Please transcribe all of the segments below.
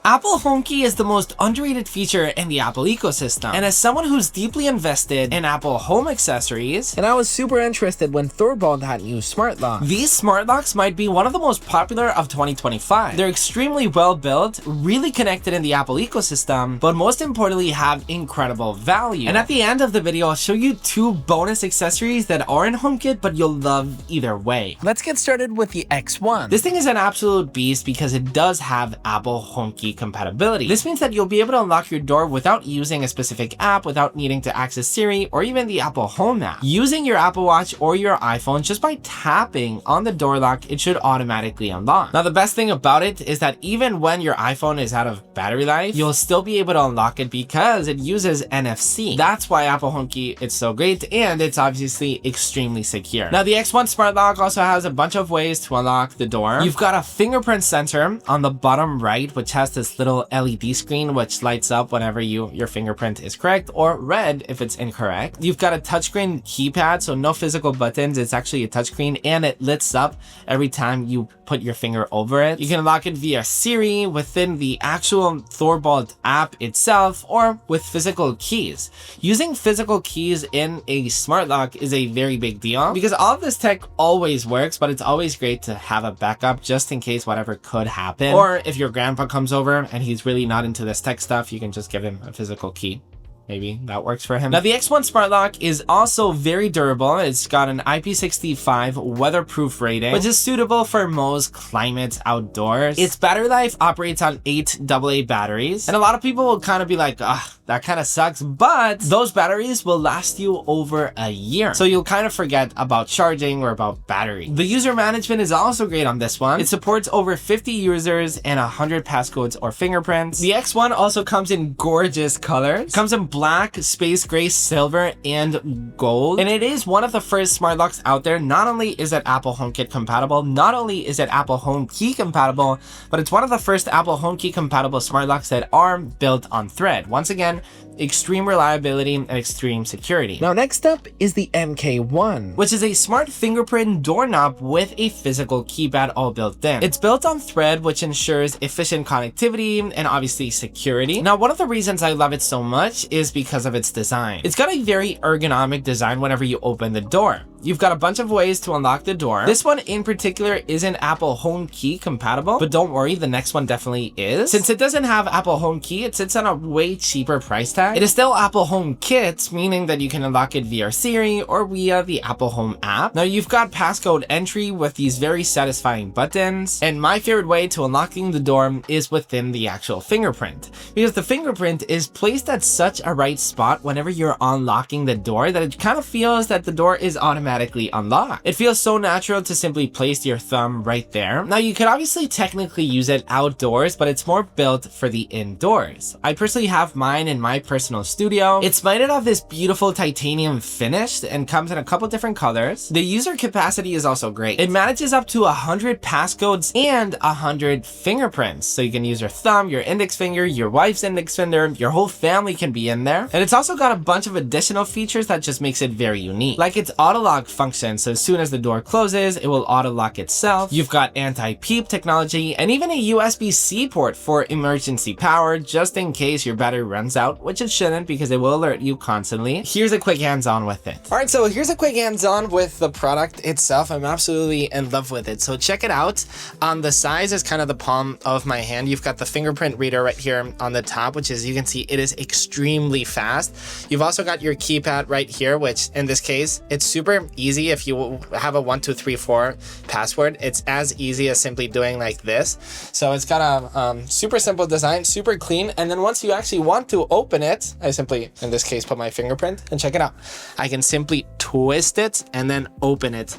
Apple HomeKey is the most underrated feature in the Apple ecosystem, and as someone who's deeply invested in Apple home accessories, and I was super interested when ThorBolt had new smart locks, these smart locks might be one of the most popular of 2025. They're extremely well built, really connected in the Apple ecosystem, but most importantly have incredible value. And at the end of the video, I'll show you 2 bonus accessories that are in HomeKit, but you'll love either way. Let's get started with the X1. This thing is an absolute beast because it does have Apple HomeKey compatibility. This means that you'll be able to unlock your door without using a specific app, without needing to access Siri or even the Apple Home app. Using your Apple Watch or your iPhone, just by tapping on the door lock, it should automatically unlock. Now, the best thing about it is that even when your iPhone is out of battery life, you'll still be able to unlock it because it uses NFC. That's why Apple HomeKey is so great, and it's obviously extremely secure. Now, the X1 Smart Lock also has a bunch of ways to unlock the door. You've got a fingerprint sensor on the bottom right, which has this little LED screen which lights up whenever your fingerprint is correct, or red if it's incorrect. You've got a touchscreen keypad, so no physical buttons. It's actually a touchscreen, and it lights up every time you put your finger over it. You can unlock it via Siri, within the actual ThorBolt app itself, or with physical keys. Using physical keys in a smart lock is a very big deal because all of this tech always works, but it's always great to have a backup just in case whatever could happen. Or if your grandpa comes over and he's really not into this tech stuff, you can just give him a physical key. Maybe that works for him. Now, the X1 Smart Lock is also very durable. It's got an IP65 weatherproof rating, which is suitable for most climates outdoors. Its battery life operates on 8 AA batteries, and a lot of people will kind of be like, ah, that kind of sucks, but those batteries will last you over a year. So you'll kind of forget about charging or about battery. The user management is also great on this one. It supports over 50 users and 100 passcodes or fingerprints. The X1 also comes in gorgeous colors. It comes in black, space gray, silver, and gold. And it is one of the first smart locks out there. Not only is it Apple HomeKit compatible, not only is it Apple HomeKey compatible, but it's one of the first Apple HomeKey compatible smart locks that are built on thread. Once again, extreme reliability and extreme security. Now, next up is the MK1, which is a smart fingerprint doorknob with a physical keypad all built in. It's built on thread, which ensures efficient connectivity and obviously security. Now, one of the reasons I love it so much is because of its design. It's got a very ergonomic design whenever you open the door. You've got a bunch of ways to unlock the door. This one in particular isn't Apple HomeKey compatible, but don't worry, the next one definitely is. Since it doesn't have Apple HomeKey, it sits on a way cheaper price tag. It is still Apple HomeKit, meaning that you can unlock it via Siri or via the Apple Home app. Now, you've got passcode entry with these very satisfying buttons, and my favorite way to unlocking the door is within the actual fingerprint, because the fingerprint is placed at such a right spot whenever you're unlocking the door that it kind of feels that the door is automatically unlocked. It feels so natural to simply place your thumb right there. Now, you could obviously technically use it outdoors, but it's more built for the indoors. I personally have mine in my personal studio. It's made out of this beautiful titanium finish and comes in a couple different colors. The user capacity is also great. It manages up to 100 passcodes and 100 fingerprints. So you can use your thumb, your index finger, your wife's index finger, your whole family can be in there. And it's also got a bunch of additional features that just makes it very unique. Like its auto lock function, so as soon as the door closes, it will auto lock itself. You've got anti-peep technology and even a USB-C port for emergency power, just in case your battery runs out, which it shouldn't because it will alert you constantly. Here's a quick hands-on with it. All right, so here's a quick hands-on with the product itself. I'm absolutely in love with it. So check it out. The size is kind of the palm of my hand. You've got the fingerprint reader right here on the top, which is, you can see it is extremely fast. You've also got your keypad right here, which in this case, it's super easy. If you have a 1, 2, 3, 4 password, it's as easy as simply doing like this. So it's got a super simple design, super clean. And then once you actually want to open it, I simply, in this case, put my fingerprint and check it out. I can simply twist it and then open it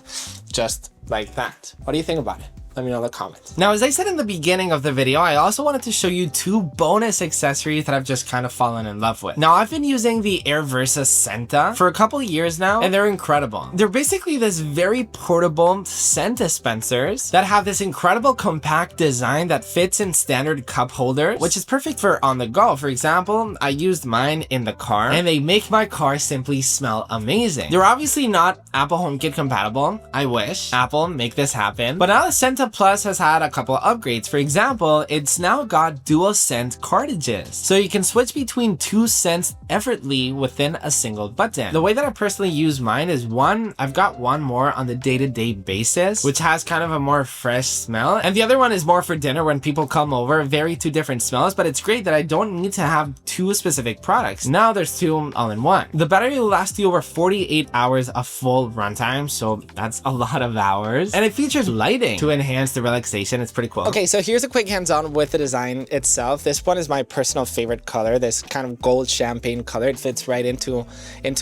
just like that. What do you think about it? Let me know in the comments. Now, as I said in the beginning of the video, I also wanted to show you 2 bonus accessories that I've just kind of fallen in love with. Now, I've been using the AirVersa Scenta for a couple of years now, and they're incredible. They're basically this very portable scent dispensers that have this incredible compact design that fits in standard cup holders, which is perfect for on the go. For example, I used mine in the car, and they make my car simply smell amazing. They're obviously not Apple HomeKit compatible. I wish. Apple, make this happen. But now the Scenta Scenta Plus has had a couple upgrades. For example, it's now got dual scent cartridges, so you can switch between 2 scents effortlessly within a single button. The way that I personally use mine is I've got one more on the day-to-day basis, which has kind of a more fresh smell, and the other one is more for dinner when people come over. Very two different smells, but it's great that I don't need to have 2 specific products. Now there's 2 all in one. The battery will last you over 48 hours of full runtime, so that's a lot of hours, and it features lighting to enhance the relaxation. It's pretty cool. Okay, so here's a quick hands-on with the design itself. This one is my personal favorite color, this kind of gold champagne color. It fits right into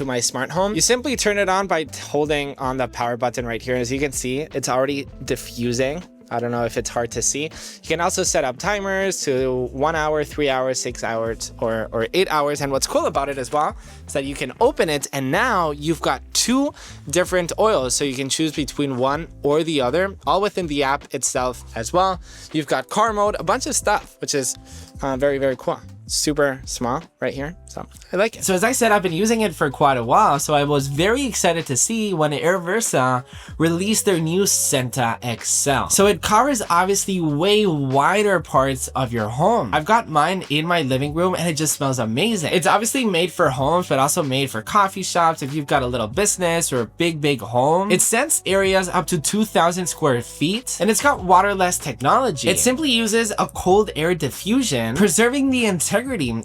my smart home. You simply turn it on by holding on the power button right here. As you can see, it's already diffusing. I don't know if it's hard to see. You can also set up timers to 1 hour, 3 hours, 6 hours, or 8 hours. And what's cool about it as well is that you can open it, and now you've got 2 different oils. So you can choose between one or the other, all within the app itself as well. You've got car mode, a bunch of stuff, which is very, very cool. Super small right here, so I like it. So as I said, I've been using it for quite a while, so I was very excited to see when AirVersa released their new Scenta XL. So it covers obviously way wider parts of your home. I've got mine in my living room and it just smells amazing. It's obviously made for homes, but also made for coffee shops. If you've got a little business or a big home, it scents areas up to 2,000 square feet, and it's got waterless technology. It simply uses a cold air diffusion, preserving the integrity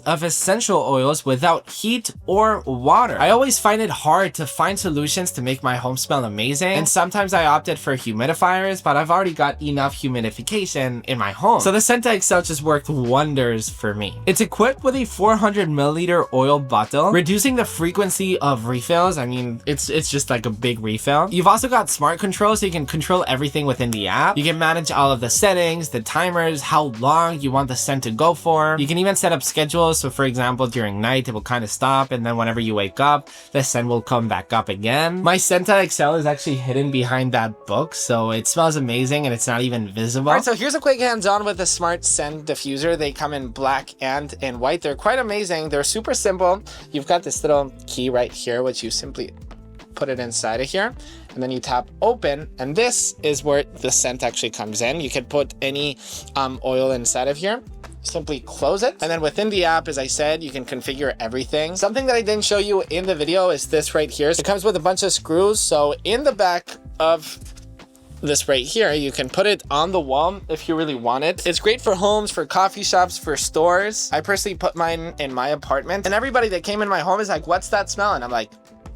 of essential oils without heat or water. I always find it hard to find solutions to make my home smell amazing, and sometimes I opted for humidifiers, but I've already got enough humidification in my home. So the Scenta XL just worked wonders for me. It's equipped with a 400 milliliter oil bottle, reducing the frequency of refills. I mean, it's just like a big refill. You've also got smart control, so you can control everything within the app. You can manage all of the settings, the timers, how long you want the scent to go for. You can even set up schedules, so for example, during night it will kind of stop, and then whenever you wake up, the scent will come back up again. My Scenta XL is actually hidden behind that book, so it smells amazing and it's not even visible. Alright, so here's a quick hands-on with the smart scent diffuser. They come in black and in white. They're quite amazing. They're super simple. You've got this little key right here, which you simply put it inside of here, and then you tap open, and this is where the scent actually comes in. You can put any oil inside of here. Simply close it, and then within the app, as I said, you can configure everything. Something that I didn't show you in the video is this right here. It comes with a bunch of screws, so in the back of this right here, you can put it on the wall if you really want it. It's great for homes, for coffee shops, for stores. I personally put mine in my apartment, and everybody that came in my home is like, what's that smell? And I'm like,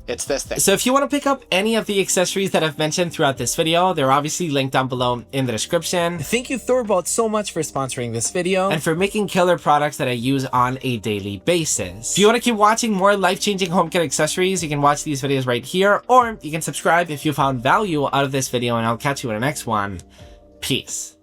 it's this thing. So if you want to pick up any of the accessories that I've mentioned throughout this video, they're obviously linked down below in the description. Thank you, ThorBolt, so much for sponsoring this video and for making killer products that I use on a daily basis. If you want to keep watching more life-changing HomeKit accessories, you can watch these videos right here, or you can subscribe if you found value out of this video, and I'll catch you in the next one. Peace.